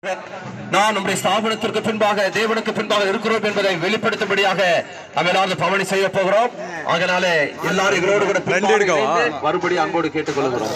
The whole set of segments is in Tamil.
நான் நம்முடைய ஸ்தாபனத்திற்கு பின்பாக தேவனுக்கு பின்பாக இருக்கிறோம் என்பதை வெளிப்படுத்தும்படியாக நாம் எல்லாரும் பவனி செய்ய போகிறோம். அதனால எல்லாரும் இவரோடு கூட மறுபடியும் அன்போடு கேட்டுக்கொள்கிறோம்.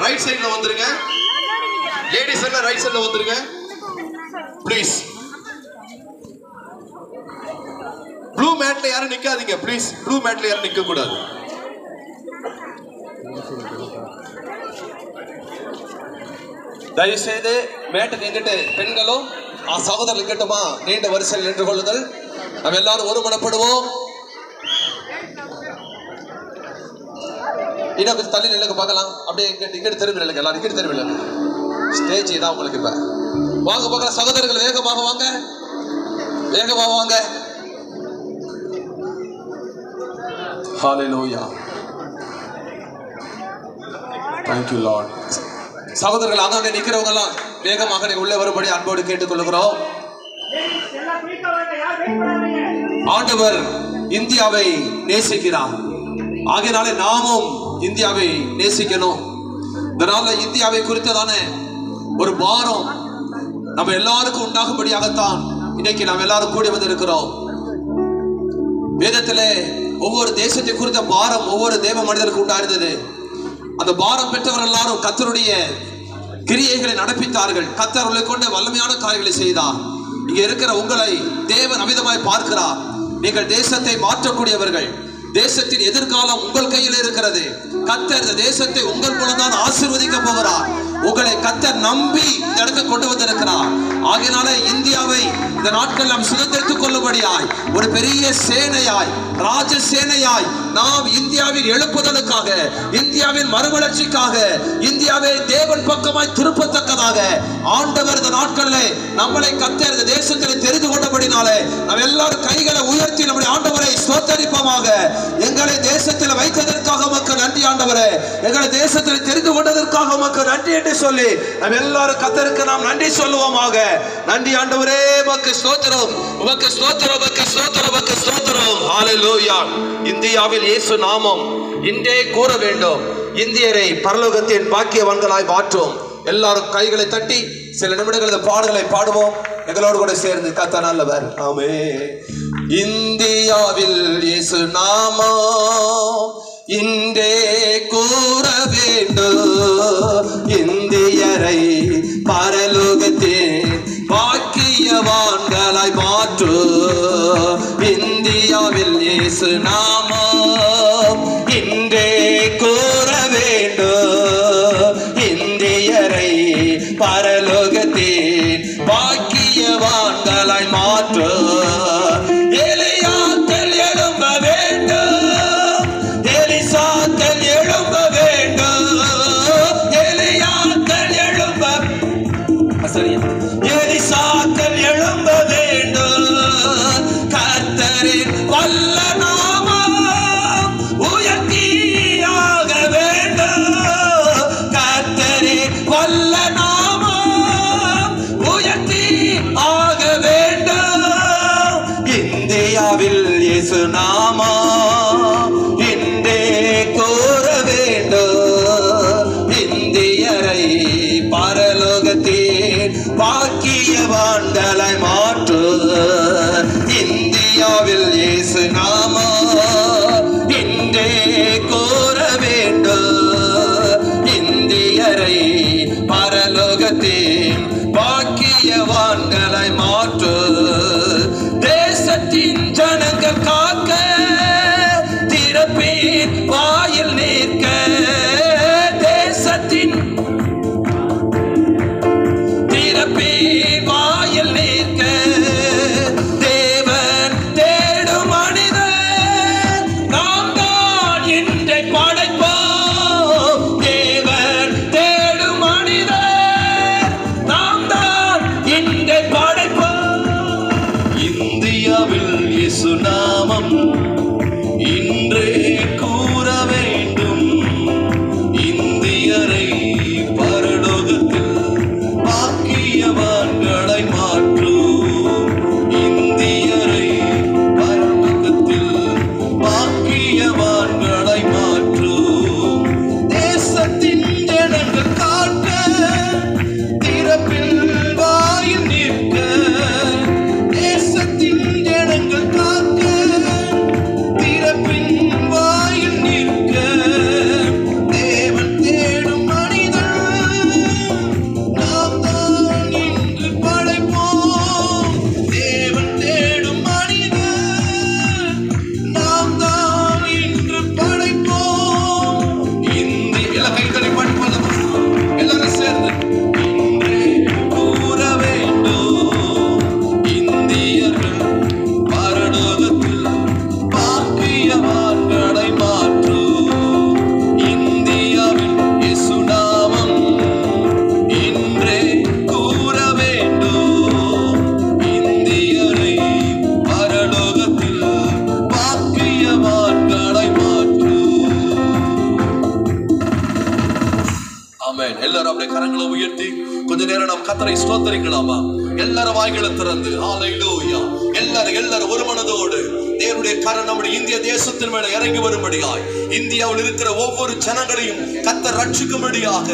ரைட் சைடுல வந்துருங்க. லேடிஸ் எல்லாம் ரைட் சைடுல வந்துருங்க ப்ளீஸ். ப்ளூ மேட்ல யாரும் நிக்காதீங்க ப்ளீஸ். ப்ளூ மேட்ல யாரும் நிக்க கூடாது. தயவு செய்து மேட்டுக்கு எங்கிட்டு பெண்களும் சகோதரர்கள் இருக்கட்டுமா நீண்ட வரிசையில் நின்று கொள்ளுங்கள். நம்ம எல்லாரும் ஒருமனப்படுவோம். இன்னும் கொஞ்சம் தள்ளி நில்லுங்க பார்க்கலாம். அப்படியே இங்கிட்டு திரும்பி நில்லுங்க. எல்லாரும் இங்கிட்டு திரும்பி நில்லுங்க. ஸ்டேஜ் தான் உங்களுக்கு. இப்ப வாங்க பார்க்கலாம் சகோதரர்கள். வேகமாக வாங்க, வேகமாக வாங்க. ஹalleluya. Thank you Lord. சகோதரர்கள் அங்கே நிக்கிறவங்க எல்லாம் வேகமாக நீங்க உள்ளே வரும்படி அன்போடு கேட்டுக்கொள்கிறோம். ஆண்டவர் இந்தியாவை நேசிக்கிறார். ஆகையினாலே நாமும் இந்தியாவை நேசிக்கணும். இதனால இந்தியாவை குறித்ததான ஒரு பாரம் நம்ம எல்லாருக்கும் உண்டாகும்படியாகத்தான் இன்னைக்கு நாம் எல்லாரும் கூடி வந்திருக்கிறோம். வேதத்திலே ஒவ்வொரு தேசத்தை குறித்த பாரம் ஒவ்வொரு தேவ மனிதருக்கு உண்டாயிருந்தது. அந்த பாரம் பெற்றவர் எல்லாரும் கர்த்தருடைய கிரியைகளை நடப்பித்தார்கள். கர்த்தர் அவர்களை கொண்டு வல்லமையான காரியங்களை செய்தார். இங்க இருக்கிற உங்களை தேவன் அமிதமாய் பார்க்கிறார். நீங்கள் தேசத்தை மாற்றக்கூடியவர்கள். தேசத்தின் எதிர்காலம் உங்கள் கையில் இருக்கிறது. கர்த்தர் இந்த தேசத்தை உங்கள் மூலம் தான் ஆசீர்வதிக்க போகிறார். உங்களை கர்த்தர் நம்பி இந்த இடத்துக்கு கொண்டு வந்திருக்கிறார். ஆகையினால இந்தியாவை இந்த நாட்கள் நாம் சுதந்திரித்துக் கொள்ளும்படியாய் ஒரு பெரிய சேனையாய் ராஜ சேனையாய் நாம் இந்தியாவின் எழுப்புதலுக்காக, இந்தியாவின் மறுமலர்ச்சிக்காக, இந்தியாவை தேவன் பக்கமாய் திருப்பத்தக்கதாக ஆண்டவர் இந்த நாட்களில் நம்மளை கர்த்தர் இந்த தேசத்தில் தெரிந்து கொண்டபடினாலே நாம் எல்லாரும் கைகளை உயர்த்தி நம்முடைய ஆண்டவரை ஸ்தோத்தரிப்போமாக. எங்களை தேசத்தில் வைத்ததற்காக உமக்கு நன்றி ஆண்டவரே. எங்களை தேசத்தில் தெரிந்து கொண்டதற்காக உமக்கு நன்றி என்று சொல்லி நாம் எல்லாரும் கர்த்தருக்கு நாம் நன்றி சொல்லுவோமாக. நன்றி ஆண்டவரே, உமக்கு ஸ்தோத்திரம், உமக்கு ஸ்தோத்திரம், உமக்கு ஸ்தோத்திரம், உமக்கு ஸ்தோத்திரம். ஹalleluya. இந்தியாவில் இயேசு நாமம் இன்றே கூற வேண்டும். இந்தியரை பரலோகத்தின் பாக்கியவான்களாய் மாற்றும். எல்லாரும் கைகளை தட்டி சில நிமிடங்கள் இந்த பாடல்களை பாடுவோம். எங்களோடு கூட சேர்ந்து கர்த்தர் நல்லவர். ஆமென். இந்தியாவில் இயேசு நாமம் இன்றே கூற வேண்டும். இந்தியரை பரலோகத்தின் பாக்கியவான்களாய் மாற்று. இந்தியாவில் இயேசு நாமம் இன்றே கூற வேண்டும். இந்தியரை பரலோகத்தின் பாக்கியவான்களாய் மாற்று. எலியாக்கள் எழும்ப வேண்டும், எலிசாக்கள் எழும்ப வேண்டும், எலியாக்கள் எழும்ப, எலிசாக்கள் எழும்ப வேண்டும். கர்த்தரின் வல்ல நாமம் உயர்த்தியாக வேண்டும். கர்த்தரின் வல்ல நாமம் உயர்த்தி ஆக வேண்டும். இந்தியாவில் இயேசு நாமம் இன்றே கூற வேண்டும். இந்தியரை பரலோகத்தின் பாக்கியவான்களை மாற்று. இந்தியாவில் இயேசு நாமம் இன்றே கூற வேண்டும். இந்தியரை பரலோகத்தின் பாக்கியவான்களை மாற்று. தேசத்தின் ஜனங்கள் காக்க திறப்பின் வாயில் நிற்க. தேசத்தின் திறப்பின் வாயில் நிற்க. தேவன் தேடும் மனிதர் நாம் தான் இன்றை படைப்போம். தேவன் தேடும் மனிதர் நாம் தான் இன்றை படைப்போம். இந்தியாவில் இயேசு நாமம் இன்றே கூற வேண்டும். இந்தியரை பரலோகத்தில் பாக்கியவான்கள் உயர்த்தி கொஞ்ச நேரம் நாம் கர்த்தரை ஸ்தோத்திரிக்கலாமா? எல்லாரும் வாய்களை திறந்து ஹல்லேலூயா, எல்லாரும் ஒரு மனதோடு தேவனுடைய கரம் நம்முடைய இந்திய தேசத்தின் மேல இறங்கி வரும்படியாய், இந்தியாவில் இருக்கிற ஒவ்வொரு ஜனங்களையும் கர்த்தர் ரட்சிக்கும்படியாக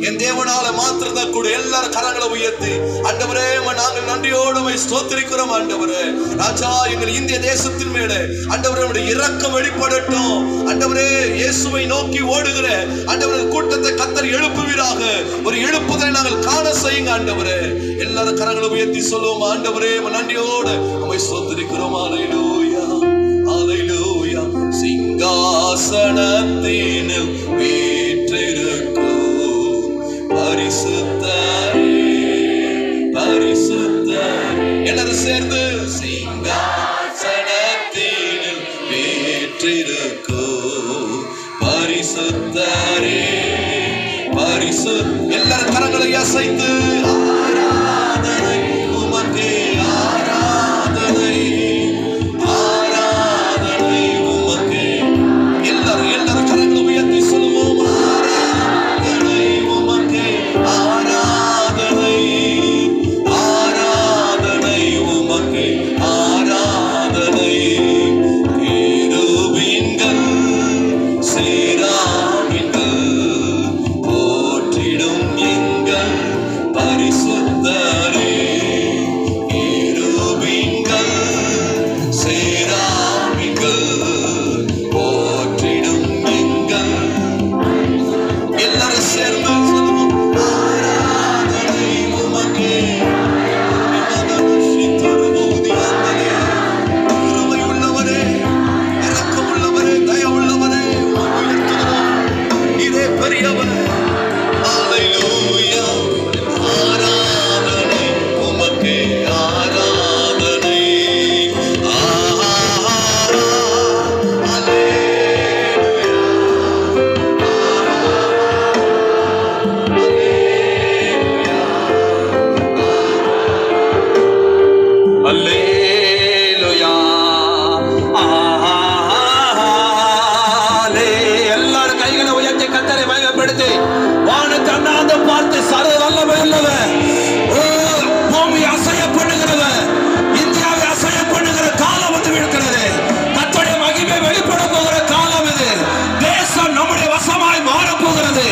என் தேவனால மாத்திரதான் கூட எல்லாரும் கரங்களை உயர்த்தி, ஆண்டவரே நாங்கள் நன்றியோடு ஸ்தோத்திரிக்கிறோம். ஆண்டவரே ராஜா, எங்கள் இந்திய தேசத்தின் மேல ஆண்டவரே நம்முடைய இரக்கம் வெளிப்படட்டும். ஆண்டவரே இயேசுவை நோக்கி ஓடுகிற ஆண்டவரே கூட்டத்தை கர்த்தர் எழுப்புவீராக. ஒரு எழுப்புதலை நாங்கள் காண செய்யுங்க ஆண்டவரே. எல்லாரும் கரங்களை உயர்த்தி சொல்லுவோம், ஆண்டவரே நன்றியோடு நம்மை ஸ்தோத்திரிக்கிறோம். ஹல்லேலூயா, ஹல்லேலூயா. சிங்காசனத்தினில் வீற்றிருக்கும் பரிசுத்தரே, பரிசுத்தரே. எல்லாரும் சேர்ந்து சிங்காசனத்தினில் வீற்றிருக்கும் பரிசுத்தரே, பரிசுத்த. எல்லாரும் கரங்களை அசைத்து ஆராதனை உமக்கே, ஆராதனை ஆராதனை உமக்கே. எல்லாரும் கரங்களை உயர்த்தி சொல்லுவோம், ஆராதனை உமக்கே, ஆராதனை ஆராதனை உமக்கே, ஆராதனை. கேருபீன்கள் சேராபீன்கள் போற்றிடும் எங்கள் பரிசுத்தரே. கேருபீன்கள் சேராபீன்கள் போற்றிடும் எங்கள். எல்லாரும் சேர்ந்து சொல்லுவோம், ஆராதனை உமக்கே. கிருபை உள்ளவரே, இரக்கம் உள்ளவரே, தயவு உள்ளவரே, நீரே பெரியவர். ஹல்லேலூயா, ஆராதனை உமக்கே, ஆராதனை. அல்லேலூயா, எல்லாரும் கைகளை உயர்த்தி கர்த்தரை மகிமைப்படுத்தி வானத்தை அண்ணாந்து பார்த்து சர்வ வல்லமை உள்ளவர், பூமி அசைய பண்ணுகிறவர், இந்தியாவை அசைய பண்ணுகிற காலம் வந்து இருக்கிறது. கர்த்தருடைய மகிமை வெளிப்பட போகிற காலம் இது. தேசம் நம்முடைய வசமாய் மாற போகிறது.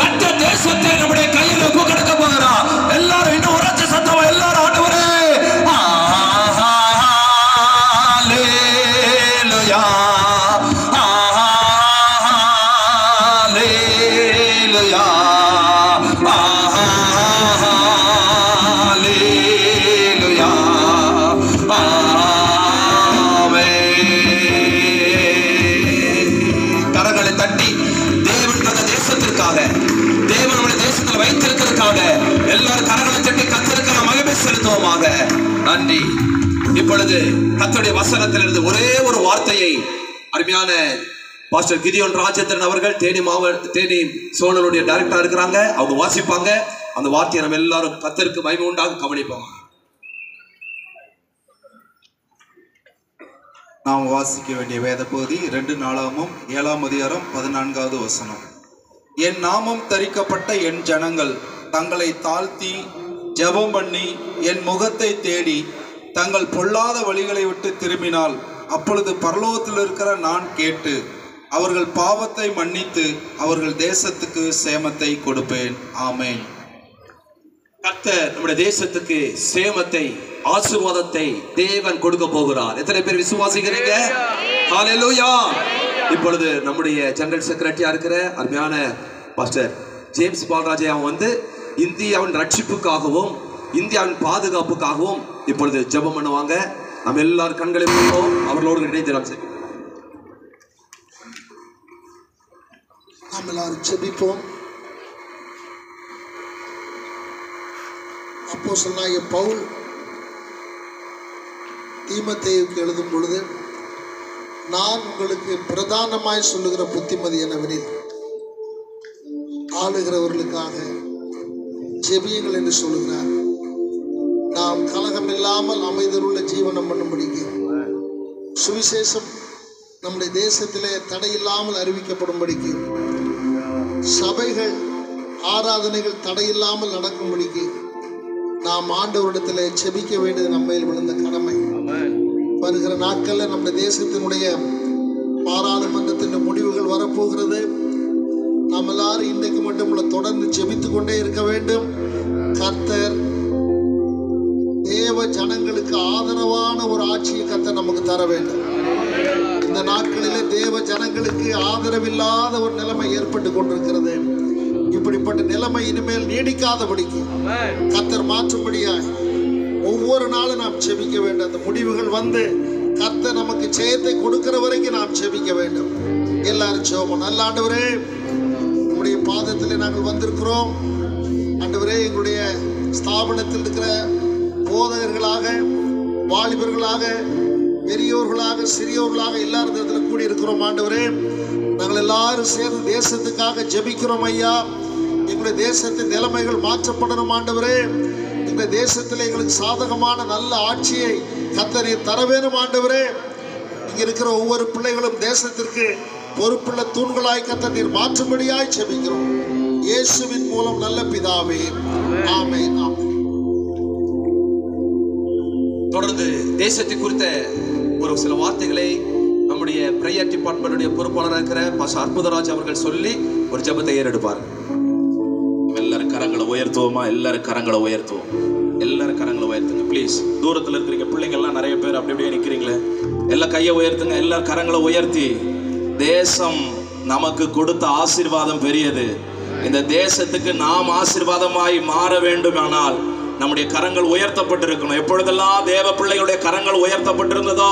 கர்த்தர் தேசத்தை நம்முடைய கையில் ஒப்பு கொடுக்க போகிறார். எல்லாரும் இன்னும் உரச்ச சத்தமா எல்லாரும் ஆண்டவரே ஹல்லேலூயா, ஹல்லேலூயா, ஹல்லேலூயா, ஆமென். கரங்களை தட்டி தேவன் அந்த தேசத்திற்காக, தேவன் நம்முடைய தேசத்தில் வைத்திருக்கிறதுக்காக எல்லாரும் கரங்களை தட்டி கர்த்தருக்கு மகிமை செலுத்துவோமாக. நன்றி. இப்பொழுது கர்த்தருடைய வசனத்திலிருந்து ஒரே ஒரு வார்த்தையை அருமையான பாஸ்டர் கிதியோன் ராஜேந்திரன் அவர்கள் தேனி சோழனுடைய டைரக்டரா இருக்கிறாங்க, அவங்க வாசிப்பாங்க. அந்த வார்த்தையை நம்ம எல்லாரும் கர்த்தருக்கு மகிமை உண்டாக கவனிப்போம். நாம் வாசிக்க வேண்டிய வேத பகுதி 2 நாளாகமம் 7ஆம் அதிகாரம் 14வது வசனம். என் நாமம் தரிக்கப்பட்ட என் ஜனங்கள் தங்களை தாழ்த்தி ஜெபம் பண்ணி என் முகத்தை தேடி தங்கள் பொல்லாத வழிகளை விட்டு திரும்பினால் அப்பொழுது பரலோகத்தில் இருக்கிற நான் கேட்டு அவர்கள் பாவத்தை மன்னித்து அவர்கள் தேசத்துக்கு சேமத்தை கொடுப்பேன். ஆமென். கர்த்தர் நம்முடைய தேசத்துக்கு சேமத்தை, ஆசீர்வாதத்தை தேவன் கொடுக்க போகிறார். எத்தனை பேர் விசுவாசிக்கிறீங்க? ஹல்லேலூயா. இப்பொழுது நம்முடைய ஜெனரல் செக்ரட்டரியா இருக்கிற அருமையான பாஸ்டர் ஜேம்ஸ் பால்ராஜே அவன் வந்து இந்தியாவின் ரட்சிப்புக்காகவும் இந்தியாவின் பாதுகாப்புக்காகவும் இப்பொழுது ஜெபம் பண்ணுவாங்க. நம்ம எல்லாரும் கண்களை மூடுவோம், அவர்களோடு இணைந்து நாம் எல்லாரும் ஜெபிப்போம். அப்போஸ்தலனாகிய பவுல் தீமோத்தேயுவுக்கு எழுதும் பொழுது, நான் உங்களுக்கு பிரதானமாய் சொல்லுகிற புத்திமதி என்னவெனில் ஆளுகிறவர்களுக்காக ஜெபியுங்கள் என்று சொல்லுகிறார். நாம் கலகம் இல்லாமல் அமைதலுள்ள ஜீவனம் பண்ணும்படிக்கு சுவிசேஷம் நம்முடைய தேசத்திலே தடையில்லாமல் அறிவிக்கப்படும்படிக்கு சபைகள் ஆராதனைகள் தடையில்லாமல் நடக்கும்படிக்கு நாம் ஆண்டவரிடத்தில் செபிக்க வேண்டியது நம்மையில் விழுந்த கடமை. வருகிற நாட்களில் நம்முடைய தேசத்தினுடைய பாராளுமன்றத்தின் முடிவுகள் வரப்போகிறது. நாம் எல்லாரும் இன்றைக்கு மட்டும் தொடர்ந்து ஜெபித்து கொண்டே இருக்க வேண்டும். கர்த்தர் தேவ ஜனங்களுக்கு ஆதரவான ஒரு ஆட்சியை கர்த்தர் நமக்கு தர வேண்டும். இந்த நாட்களிலே தேவ ஜனங்களுக்கு ஆதரவில்லாத ஒரு நிலைமை ஏற்பட்டு கொண்டிருக்கிறது. இப்படிப்பட்ட நிலைமை இனிமேல் நீடிக்காதபடிக்கு கர்த்தர் மாற்றும்படியாய் ஒவ்வொரு நாளும் நாம் செபிக்க வேண்டும். அந்த முடிவுகள் வந்து கர்த்தர் நமக்கு ஜெயத்தை கொடுக்கிற வரைக்கும் நாம் செபிக்க வேண்டும். எல்லாரும் ஜெபம். நல்ல ஆண்டவரே, உங்களுடைய பாதத்திலே நாங்கள் வந்திருக்கிறோம். ஆண்டவரே, எங்களுடைய ஸ்தாபனத்தில் இருக்கிற போதகர்களாக, வாலிபர்களாக, பெரியோர்களாக, சிறியோர்களாக எல்லாரும் இடத்துல கூடி இருக்கிறோம். ஆண்டவரே, நாங்கள் எல்லாரும் சேர்ந்து தேசத்துக்காக ஜெபிக்கிறோம். ஐயா, எங்களுடைய தேசத்தின் நிலைமைகள் மாற்றப்படணும். ஆண்டவரே, இந்த தேசத்தில் எங்களுக்கு சாதகமான நல்ல ஆட்சியை கர்த்தரே தர வேணும். ஆண்டவரே, இங்க இருக்கிற ஒவ்வொரு பிள்ளைகளும் தேசத்திற்கு பொறுப்புள்ள தூண்களாய் கர்த்தர் நீர் மாற்றும்படியாய் ஜெபிக்கிறோம். இயேசுவின் மூலம் நல்ல பிதாவே, ஆமென். தொடர்ந்து தேசத்தை குறித்த ஒரு சில வார்த்தைகளை நம்முடைய பிரேயர் டிபார்ட்மெண்ட்டுடைய பொறுப்பாளராக இருக்கிற பாஸ்டர் அற்புதராஜ் அவர்கள் சொல்லி ஒரு ஜெபத்தை ஏறெடுப்பார். எல்லாரும் கரங்களை உயர்த்துவோமா? எல்லாரும் கரங்களை உயர்த்துவோம். எல்லாரும் கரங்களை உயர்த்துங்க ப்ளீஸ். தூரத்தில் இருக்கிறீங்க பிள்ளைங்க எல்லாம் நிறைய பேர் அப்படி அப்படியே நிற்கிறீங்களே, எல்லாம் கையை உயர்த்துங்க. எல்லாரும் கரங்களை உயர்த்தி, தேசம் நமக்கு கொடுத்த ஆசீர்வாதம் பெரியது. இந்த தேசத்துக்கு நாம் ஆசீர்வாதமாய் மாற வேண்டுமானால் நம்முடைய கரங்கள் உயர்த்தப்பட்டிருக்கணும். எப்பொழுதெல்லாம் தேவ பிள்ளைகளுடைய கரங்கள் உயர்த்தப்பட்டிருந்ததோ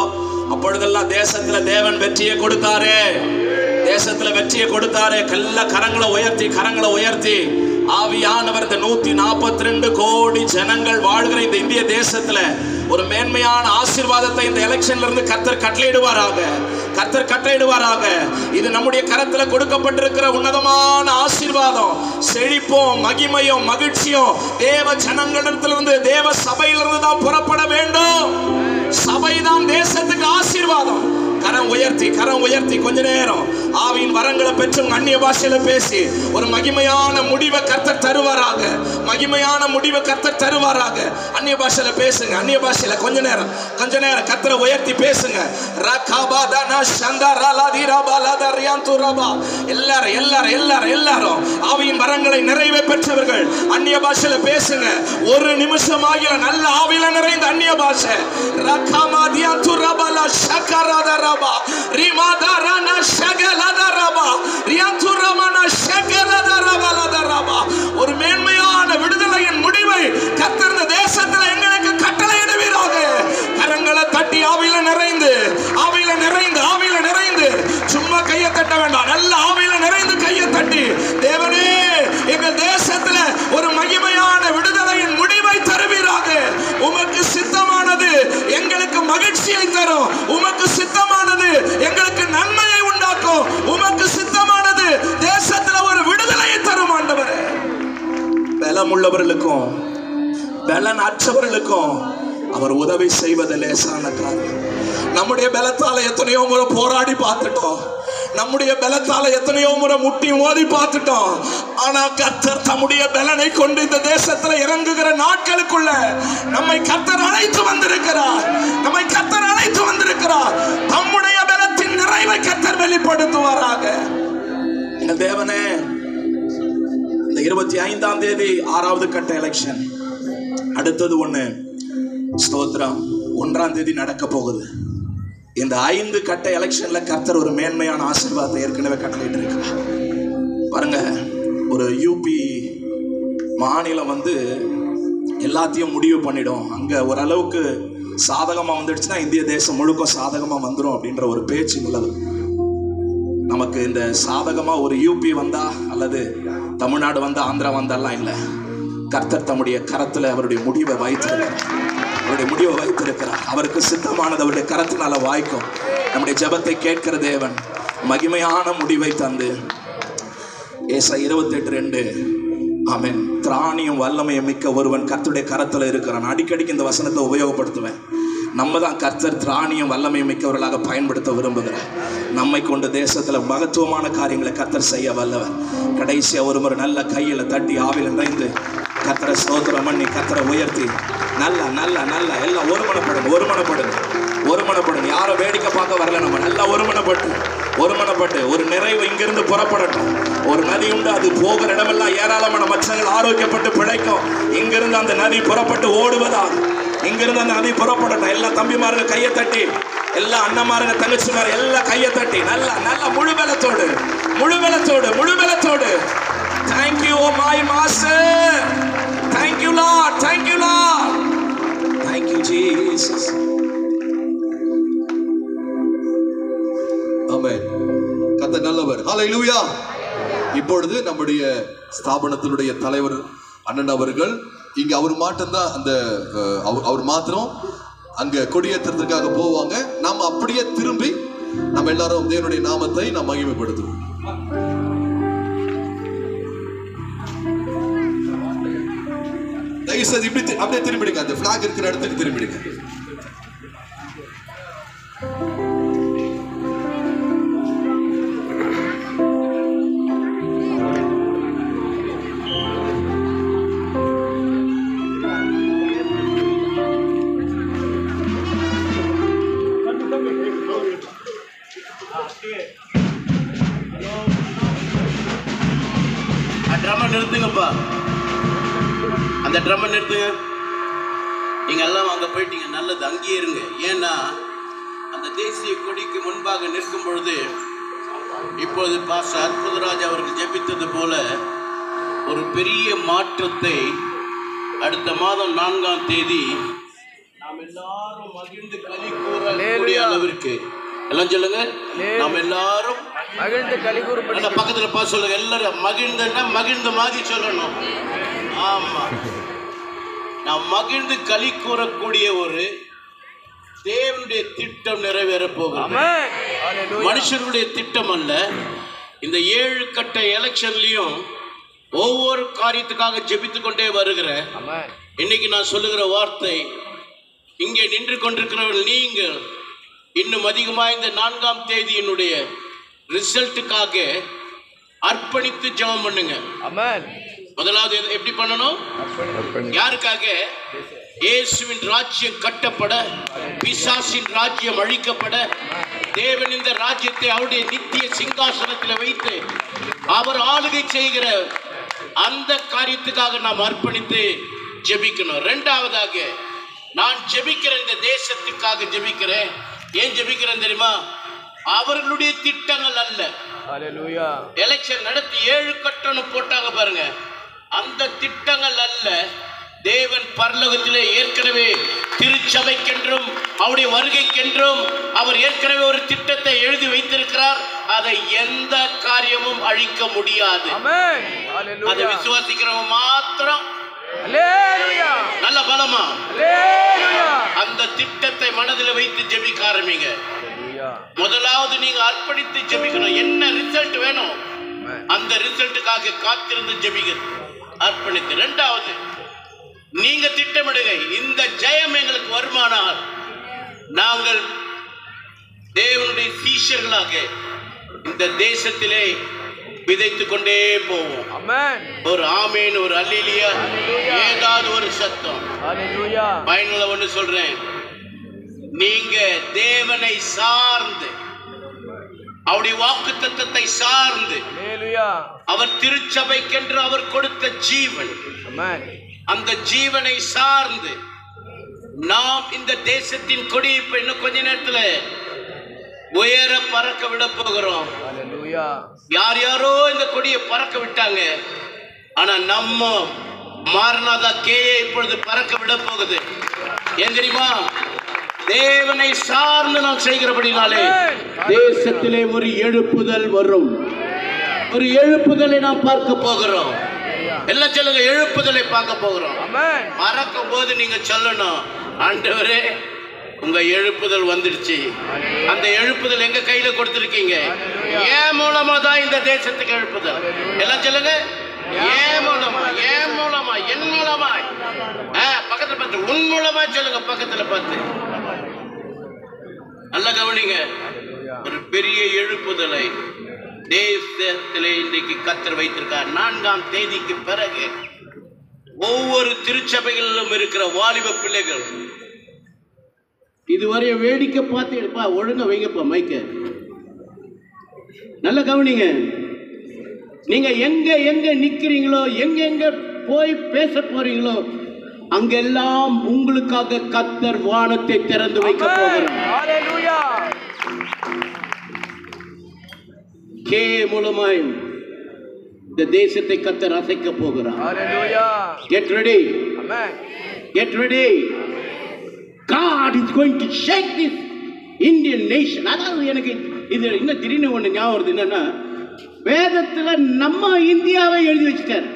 அப்பொழுதெல்லாம் தேசத்துல தேவன் வெற்றியை கொடுத்தாரே, தேசத்துல வெற்றியை கொடுத்தாரே. கரங்களை உயர்த்தி, கரங்களை உயர்த்தி, ஆவியானவர் இந்த 142 கோடி ஜனங்கள் வாழ்கிற இந்த இந்திய தேசத்துல ஒரு மேன்மையான ஆசீர்வாதத்தை இந்த எலெக்ஷன்ல இருந்து கர்த்தர் கட்டளையிடுவாராக, கர்த்தர் கட்டளையிடுவாராக. இது நம்முடைய கரத்துல கொடுக்கப்பட்டிருக்கிற உன்னதமான ஆசீர்வாதம். செழிப்பும் மகிமையும் மகிழ்ச்சியும் தேவ ஜனங்களிடத்திலிருந்து, தேவ சபையிலிருந்து தான் புறப்பட வேண்டும். சபைதான் தேசத்துக்கு ஆசீர்வாதம். கரம் உயர்த்தி, கரம் உயர்த்தி கொஞ்ச நேரம் ஆவியின் வரங்களை பெற்று அந்நிய பாஷையில பேசி ஒரு மகிமையான முடிவை கர்த்தர் தருவாராக, மகிமையான முடிவை கர்த்தர் தருவாராக. அந்நிய பாஷையில பேசுங்க, அந்நிய பாஷையில கொஞ்ச நேரம் கர்த்தரை உயர்த்தி பேசுங்க. எல்லாரும் எல்லாரும் எல்லாரும் எல்லாரும் ஆவியின் வரங்களை நிறைவே பெற்றவர்கள் அந்நிய பாஷையில பேசுங்க. ஒரு நிமிஷம் ஆகிய நல்ல ஆவியில நிறைந்த அந்நிய பாஷை. ஒரு மேன்மையான விடுதலையின் முடிவை கர்த்தர் இந்த தேசத்தில் எங்களுக்கு கட்டளையிடுவீராக. கரங்களை தட்டி ஆவியில நிறைந்து, ஆவியில நிறைந்து, ஆவியில நிறைந்து, சும்மா கையை தட்ட வேண்டாம், நல்ல ஆவியில நிறைந்து கையை தட்டி, தேவனே எங்கள் தேசத்துல ஒரு மகிமையான விடுதலையின் முடிவை தருவீராக. உமக்கு சித்தமானது எங்களுக்கு மகிழ்ச்சியை தரும், உமக்கு சித்தமானது எங்களுக்கு நன்மையை உண்டாக்கும், உமக்கு சித்தமானது தேசத்துல ஒரு விடுதலையை தரும். ஆண்டவரே, பலம் உள்ளவர்களுக்கும் பலன் அற்றவர்களுக்கும் அவர் உதவி செய்வது லேசான காரியம். நம்முடைய பலத்தால எத்தனையோ முறை போராடி பார்த்துட்டோம், நம்முடைய பலத்தால எத்தனையோ முறை முட்டி மோதி பார்த்துட்டோம். ஆனா கர்த்தர் தம்முடைய பலனை கொண்டு இந்த தேசத்துல இறங்குகிற நாட்களுக்குள்ள நம்மை கர்த்தர் அழைத்து வந்திருக்கிறார், நம்மை கர்த்தர் அழைத்து வந்திருக்கிறார். தம்முடைய பலத்தின் நிறைவை கர்த்தர் வெளிப்படுத்துவாராக. எங்கள் தேவனே, இந்த 25ஆம் தேதி 6வது கட்ட எலெக்ஷன், அடுத்தது 1 ஸ்தோத்திரம் 1ஆம் தேதி நடக்க போகுது. இந்த 5 கட்ட எலெக்ஷன்ல கர்த்தர் ஒரு மேன்மையான ஆசீர்வாதத்தை ஏற்கனவே கட்டளையிட்டு இருக்கிறார். பாருங்க, ஒரு யூபி மாநிலம் வந்து எல்லாத்தையும் முடிவு பண்ணிடும், அங்க ஓரளவுக்கு சாதகமா வந்துடுச்சுன்னா இந்திய தேசம் முழுக்க சாதகமா வந்துடும் அப்படின்ற ஒரு பேச்சு நிலவு. நமக்கு இந்த சாதகமா ஒரு யூபி வந்தா அல்லது தமிழ்நாடு வந்தா ஆந்திரா வந்தாலாம் இல்லை, கர்த்தர் தம்முடைய கரத்துல அவருடைய முடிவை வைத்திருக்கிறார், அவருடைய முடிவை வைத்திருக்கிறார். அவருக்கு சித்தமானது அவருடைய கரத்தினால வாய்க்கும். நம்முடைய ஜெபத்தை கேட்கிற தேவன் மகிமையான முடிவை தந்து, ஏசாயா 28:2, ஆமென், திராணியும் வல்லமையும் மிக்க ஒருவன் கர்த்தருடைய கரத்துல இருக்கிறான். அடிக்கடிக்கு இந்த வசனத்தை உபயோகப்படுத்துவேன். நம்ம தான் கர்த்தர் திராணியும் வல்லமையும் மிக்கவர்களாக பயன்படுத்த விரும்புகிறார். நம்மை கொண்டு தேசத்தில் மகத்துவமான காரியங்களை கர்த்தர் செய்ய வல்லவர். கடைசியாக ஒரு முறை நல்ல கையில் தட்டி ஆவியில் நிறைந்து கர்த்தரை ஸ்தோத்திரம் பண்ணி கர்த்தரை உயர்த்தி நல்லா நல்லா நல்லா எல்லாம் ஒருமனப்படுங்க. யாரும் வேடிக்கை பார்க்க வரல, நம்ம நல்லா ஒருமனப்பட்டு ஒரு நிறைவு இங்கிருந்து புறப்படட்டும். ஒரு நதி உண்டு, அது போகிற இடமெல்லாம் ஏராளமான மச்சங்கள் ஆரோக்கியப்பட்டு பிழைக்கும். இங்கிருந்து அந்த நதி புறப்பட்டு ஓடுவதாக, இங்கிருந்து அந்த நதி புறப்படட்டும். எல்லா தம்பிமாருங்க கையை தட்டி, எல்லா அண்ணமாருங்க தங்கச்சிமாரு எல்லாம் கையை தட்டி நல்லா நல்லா முழு பலத்தோடு Thank you, my master. Thank you, Lord. Thank you, Jesus. ஆமென். கர்த்தர் நல்லவர். ஹல்லேலூயா. இப்பொழுது நம்முடைய ஸ்தாபனத்தினுடைய தலைவர் அண்ணன் அவர்கள் இங்க அவர் மாத்திரம் அந்த அவர் மாத்திரம் அங்க கொடியேற்றத்துக்காக போவாங்க. நாம அப்படியே திரும்பி நம்ம எல்லாரும் தேவனுடைய நாமத்தை நாம் மகிமைப்படுத்துவோம். தயவுசெய்து இப்படி அப்படியே திரும்பிடுங்க, அந்த பிளாக் இருக்கிற இடத்துக்கு திரும்பிடுங்க. நிறுத்துங்கப்பா, அந்த ட்ரம்மை நிறுத்துங்க. நீங்க எல்லாம் அங்க போயிட்டீங்க, நல்லது, அங்கேயே இருங்க. ஏன்னா அந்த தேசிய கொடிக்கு முன்பாக நிற்கும் பொழுது இப்போது பாஸ்டர் அற்புதராஜ் அவர்கள் ஜெபித்தது போல ஒரு பெரிய மாற்றத்தை அடுத்த மாதம் 4ஆம் தேதி நாம் எல்லாரும் மகிழ்ந்து களி கூறக்கூடிய அளவிற்கு, எல்லாம் சொல்லுங்க, நாம் எல்லாரும் மகிழ்ந்து களி கூற. பக்கத்துல பார்த்து சொல்லுங்க, எல்லாரும் மகிழ்ந்தா மகிழ்ந்த மாதிரி சொல்லணும். ஆமா, நாம் மகிழ்ந்து களி கூறக்கூடிய ஒரு தேவனுடைய திட்டம் நிறைவேற போகிறது. மனுஷர்களுடைய திட்டம் அல்ல. இந்த 7 கட்ட எலெக்ஷன்லயும் ஒவ்வொரு காரியத்துக்காக ஜெபித்து கொண்டே வருகிற இன்னைக்கு நான் சொல்லுகிற வார்த்தை, இங்கே நின்று கொண்டிருக்கிறவர்கள் நீங்கள் இன்னும் அதிகமாக இந்த 4ஆம் தேதியினுடைய ரிசல்ட்டுக்காக அர்ப்பணித்து ஜெபம் பண்ணுங்க. முதலாவது எப்படி பண்ணணும்? யாருக்காக? இயேசுவின் ராஜ்யம் கட்டப்பட, பிசாசின் ராஜ்யம் அழிக்கப்பட, தேவன் இந்த ராஜ்யத்தை அவருடைய நித்திய சிங்காசனத்தில் வைத்து அவர் ஆளுகை செய்கிற அந்த காரியத்துக்காக நாம் அர்ப்பணித்து ஜெபிக்கணும். 2வதாக, நான் ஜெபிக்கிற இந்த தேசத்துக்காக ஜெபிக்கிறேன். ஏன் ஜெபிக்கிறேன் தெரியுமா? அவர்களுடைய திட்டங்கள் அல்ல. எலெக்ஷன் நடத்தி 7 கட்டணம் போட்டாங்க பாருங்க, அந்த திட்டங்கள் அல்ல. தேவன் பரலோகத்திலே ஏற்கனவே திருச்சபைக்கென்றும் அவருடைய வருகைக்கென்றும் அவர் ஏற்கனவே ஒரு திட்டத்தை எழுதி வைத்திருக்கிறார். அதை எந்த காரியமும் அழிக்க முடியாது. அதை விசுவாசிக்கிறவங்க மாத்திரம் நல்ல பலமா அந்த திட்டத்தை மனதில் வைத்து ஜெபிக்க ஆரம்பிங்க. முதலாவது நீங்க அர்ப்பணித்து ஜெபிக்கணும். என்ன ரிசல்ட் வேணும், அந்த ரிசல்ட்டுக்காக காத்திருந்து ஜெபிக்க அர்ப்பணித்து. 2வது, நீங்க திட்டமிடுங்க, இந்த ஜெயம் எங்களுக்கு வருமானால் நாங்கள் தேவனுடைய சீஷர்களாக இந்த தேசத்திலே விதைத்துக் கொண்டே போவோம். ஒரு ஆமேன், ஒரு அல்லேலூயா, ஏதாவது ஒரு சத்தம். ஃபைனலா ஒன்று சொல்றேன், நீங்க தேவனை சார்ந்து, அவருடைய வாக்குத்தத்தத்தை சார்ந்து, அவர் திருச்சபைக்கென்று அவர் கொடுத்த ஜீவன், அந்த ஜீவனை சார்ந்து நாம் இந்த தேசத்தின் கொடியை இன்னும் கொஞ்ச நேரத்துல உயர பறக்க விட போகிறோம். யார் யாரோ இந்த கொடியை பறக்க விட்டாங்க, ஆனா நம்ம மாரநாதா கேயை இப்பொழுது பறக்க விட போகுது. ஏன் தெரியுமா? தேவனை சார்ந்து நாம் செய்கிறபடினாலே தேசத்திலே ஒரு எழுப்புதல் வரும். ஒரு எழுப்புதலை நாம் பார்க்க போகிறோம். எல்லாம் சொல்லுங்க, எழுப்புதலை பார்க்க போகிறோம். மறக்கும் போது நீங்க சொல்லணும், ஆண்டவரே உங்க எழுப்புதல் வந்துடுச்சு. அந்த எழுப்புதல் எங்க கையில கொடுத்திருக்கீங்க. ஏன் மூலமா தான் இந்த தேசத்துக்கு எழுப்புதல். எல்லாம் சொல்லுங்க, ஏன் மூலமா, ஏன் மூலமா, என் மூலமா. பக்கத்துல பார்த்து, உன் மூலமா சொல்லுங்க. பக்கத்துல பார்த்து, நல்ல கவனிங்க. ஒரு பெரிய எழுப்புதலை தேசத்திலே இன்றைக்கு கர்த்தர் வைத்திருக்கார். 4ஆம் தேதிக்கு பிறகு ஒவ்வொரு திருச்சபைகளிலும் இருக்கிற வாலிப பிள்ளைகள் இதுவரை வேடிக்கை பார்த்து ஒழுங்க வைங்கப்பா மைக்க. நல்ல கவனிங்க. நீங்க எங்க எங்க நிக்கிறீங்களோ, எங்க போய் பேச போறீங்களோ, அங்கெல்லாம் உங்களுக்காக கர்த்தர் வானத்தை திறந்து வைக்க போகிறார். கே மூலமாய் இந்த தேசத்தை கர்த்தர் அசைக்க போகிறார். Get ready. Get ready. God is going to shake this Indian nation. அதாவது எனக்கு இது இன்னும் திடீர்னு ஒண்ணு ஞாபகம் வருது. என்னன்னா, வேதத்துல நம்ம இந்தியாவை எழுதி வச்சுட்டார்.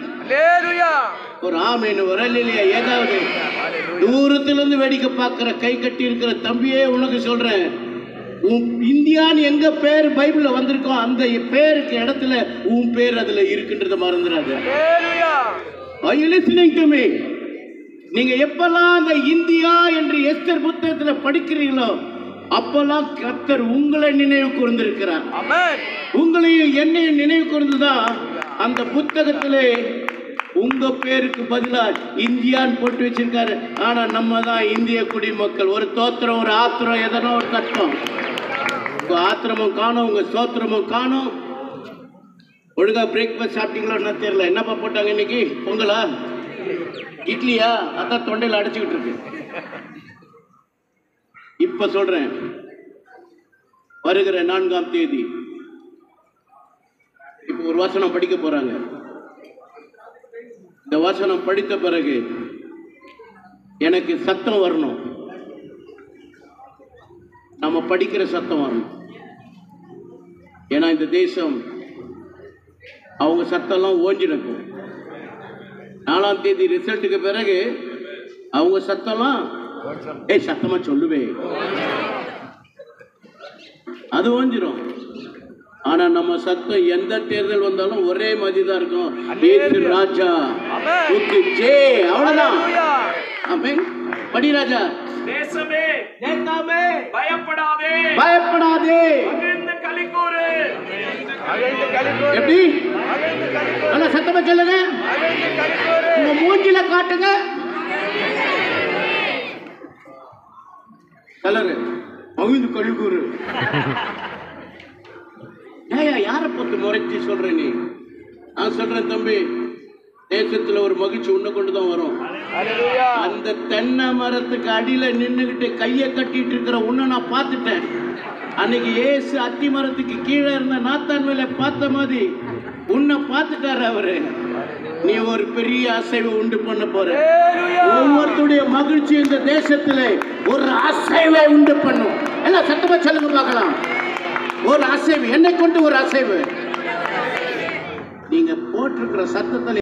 ஒரு ஆமேன்னு வரல இல்லையா? ஏதாவது தூரத்துல இருந்து வேடிக்கை பார்க்கிற கை கட்டி இருக்கிற தம்பியே உனக்கு சொல்றேன், இந்தியான்னு எங்க பேர் பைபிள்ல வந்திருக்கோம் அந்த பேருக்கு இடத்துல உன் பேர் அதுல இருக்குன்றத மறந்துடாத. Are you listening to me? நீங்க எப்பெல்லாம் அந்த இந்தியா என்று எஸ்தர் புத்தகத்துல படிக்கிறீங்களோ அப்பெல்லாம் கர்த்தர் உங்களை நினைவு கூர்ந்திருக்கிறார். உங்களையும் என்னையும் நினைவு கூர்ந்துதான் அந்த புத்தகத்திலே உங்க பேருக்கு பதிலா இந்தியான்னு போட்டு வச்சிருக்காரு. ஆனா நம்ம தான் இந்திய குடிமக்கள். ஒரு தோத்திரம், ஒரு ஆத்திரம், எதனா ஒரு கஷ்டம், உங்க ஆத்திரமும் காணும், உங்க சோத்திரமும் காணும். ஒழுங்கா பிரேக்ஃபாஸ்ட் சாப்பிட்டீங்களோ என்ன தெரியல. என்னப்பா போட்டாங்க இன்னைக்கு? பொங்கலா, இட்லியா? அதான் தொண்டையில் அடைச்சிக்கிட்டு இருக்கு. இப்ப சொல்றேன், வருகிற 4ஆம் தேதி இப்ப ஒரு வசனம் படிக்க போறாங்க. இந்த வசனம் படித்த பிறகு எனக்கு சத்தம் வரணும். நம்ம படிக்கிற சத்தம் வரணும். ஏன்னா இந்த தேசம் அவங்க சத்தம்லாம் ஓஞ்சிருக்கும். 4ஆம் தேதி ரிசல்ட்டுக்கு பிறகு அவங்க சத்தம்லாம் சத்தமா சொல்லுவே அது ஓஞ்சிரும். ஆனா நம்ம சத்தம் எந்த தேர்தல் வந்தாலும் ஒரே மாதிரி தான் இருக்கும். ராஜா அவ்வளவுதான். படி ராஜா. தேசமே பயப்படாதே, பயப்படாதே, எப்படி நல்லா சத்தமா சொல்லுங்க, உங்க மூஞ்சில காட்டுங்க. கலரு மகிழ்ந்து கழிக்கூறு. யாரை பார்த்து முறைச்சி சொல்ற நீ? நான் சொல்றேன் தம்பி, தேசத்துல ஒரு மகிழ்ச்சி உன்னை கொண்டுதான் வரும். அந்த தென்னை மரத்துக்கு அடியில நின்னுகிட்டு கைய கட்டிட்டு இருக்கிற உன்னை நான் பார்த்துட்டேன். அன்னைக்கு ஏசு அத்தி மரத்துக்கு கீழே இருந்த நாத்தான் மேல பார்த்த மாதிரி உன்னை பார்த்துட்டாரு அவரு. நீ ஒரு பெரிய அசைவை உண்டு பண்ண போற. ஒவ்வொருத்தருடைய மகிழ்ச்சி இந்த தேசத்துல ஒரு அசைவை உண்டு பண்ணும். எல்லாம் சத்தமா சொல்லுங்க பார்க்கலாம். ஒரு அசைவு, என்னை கொண்டு ஒரு அசைவு. நீங்க போட்டிருக்கிற சத்தத்தில்